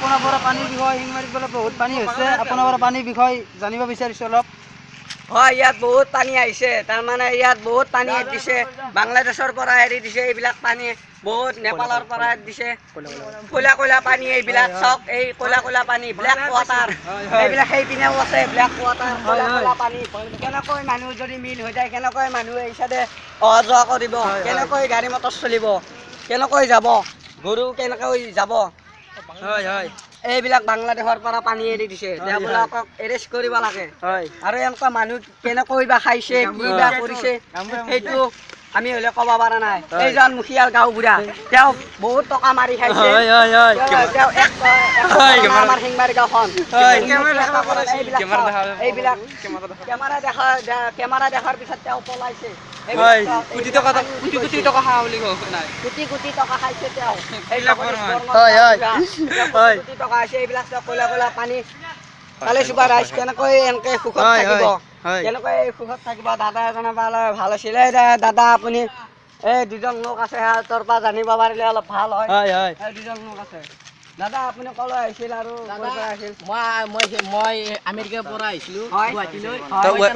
আপোনাৰ পৰা পানীৰ বিষয়ে শিঙমাৰীত বোলে বহুত পানী হৈছে আপোনাৰ পৰা পানীৰ বিষয়ে জানিব বিচাৰিছোঁ অলপ হয় ইয়াত বহুত পানী আহিছে তাৰমানে ইয়াত বহুত পানী দিছে বাংলাদেশৰ পৰা এৰি দিছে এইবিলাক পানী বহুত নেপালৰ পৰা দিছে কলা কলা পানী এইবিলাক চব এই কলা কলা পানী ব্লেক ওয়াটাৰ এইবিলাক সেই পিনেও আছে ব্লেক ওয়াটাৰ কলা কলা পানী কেনেকৈ মানুহ যদি মিল হৈ যায় কেনেকৈ মানুহ এই চাইডে অহা যোৱা কৰিব কেনেকৈ গাড়ী মটৰ চলিব কেনেকৈ যাব গৰু কেনেকৈ যাব হয় হয় এইবিলাক বাংলাদেশৰ পৰা পানী এৰি দিছে তেওঁলোকক এৰেষ্ট কৰিব লাগে আৰু এনেকুৱা মানুহ কেনেকৈ বা খাইছে কি বা কৰিছে সেইটো আমি হলে ক'ব পৰা নাই এইজন মুখিয়াল গাঁওবুঢ়া তেওঁ বহুত টকা মাৰি খাইছে আমাৰ শিঙমাৰী গাঁওখন এইবিলাক কেমেৰা দেখাৰ পিছত তেওঁ পলাইছে কোটি কোটি টকা খাইছে তেওঁ কোটি টকা আছে এইবিলাক কলা কলা পানী কালি চুবা ৰাইজ কেনেকৈ এনেকে সুখত থাকিব কেনেকৈ সুখত থাকিব দাদা এজনে ভাল আছিলে দাদা আপুনি এই দুজন লোক আছে সিহঁতৰ পৰা জানিব পাৰিলে অলপ ভাল হয় দুজন লোক আছে দাদা আপুনি কলৈ আহিছিল আৰু মই আমেৰিকাৰ পৰা আহিছিলো গুৱাহাটীলৈ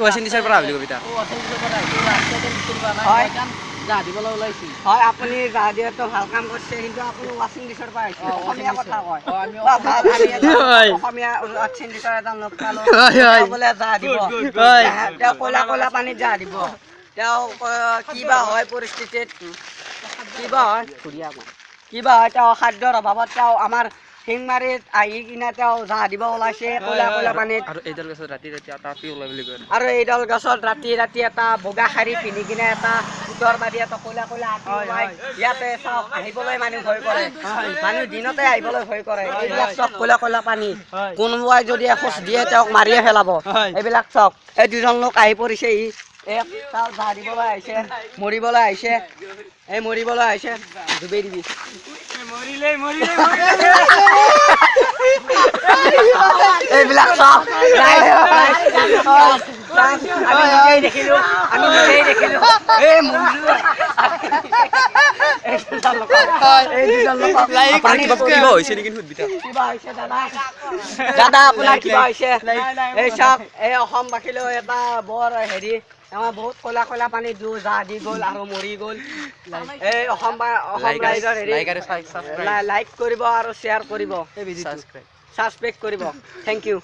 ৱেষ্ট ইণ্ডিজৰ পৰা আহিলো কবিতা দিবলৈ ওলাইছিল হয় আপুনি যাহ দিয়াটো ভাল কাম কৰিছে কিন্তু আপুনি ৱাশ্বিং ডিছৰ পৰা আহিছে অসমীয়া কথা কয় অসমীয়া ৱাশ্বিং ডিছৰ এজন লোক পালো বোলে যাহ দিব তেওঁ কলা কলা পানীত যাহ দিব তেওঁ কিবা হয় পৰিস্থিতিত কিবা হয় তেওঁ খাদ্যৰ অভাৱত তেওঁ আমাৰ শিঙমাৰীত আহি কিনে তেওঁ যাহ দিব ওলাইছে কলা কলা পানীত আৰু এইডাল গছত ৰাতি এটা বগা শাৰী পিন্ধি কিনে এটা উত্তৰ মাৰি এটা কলা কলা ইয়াতে চাওক আহিবলৈ মানুহ ভয় কৰে মানুহ দিনতে আহিবলৈ ভয় কৰে এইবিলাক চব কলা কলা পানী কোনোবাই যদি এখোজ দিয়ে তেওঁক মাৰিয়ে পেলাব এইবিলাক চক এই দুজন লোক আহি পৰিছে যাহ দিবলৈ আহিছে মৰিবলৈ আহিছে ডুবাই দিবি এইবিলাক চব আমি নিজেই দেখিলো দাদা আপোনাৰ কিবা হৈছে এই চাওক এই অসমবাসীলৈ এটা বৰ হেৰি আমাৰ বহুত কলা কলা পানী যাহ দি গ'ল আৰু মৰি গ'ল এই অসম ৰাইজৰ হেৰি লাইক কৰিব আৰু শ্বেয়াৰ কৰিব ছাবস্ক্ৰাইব কৰিব থেংক ইউ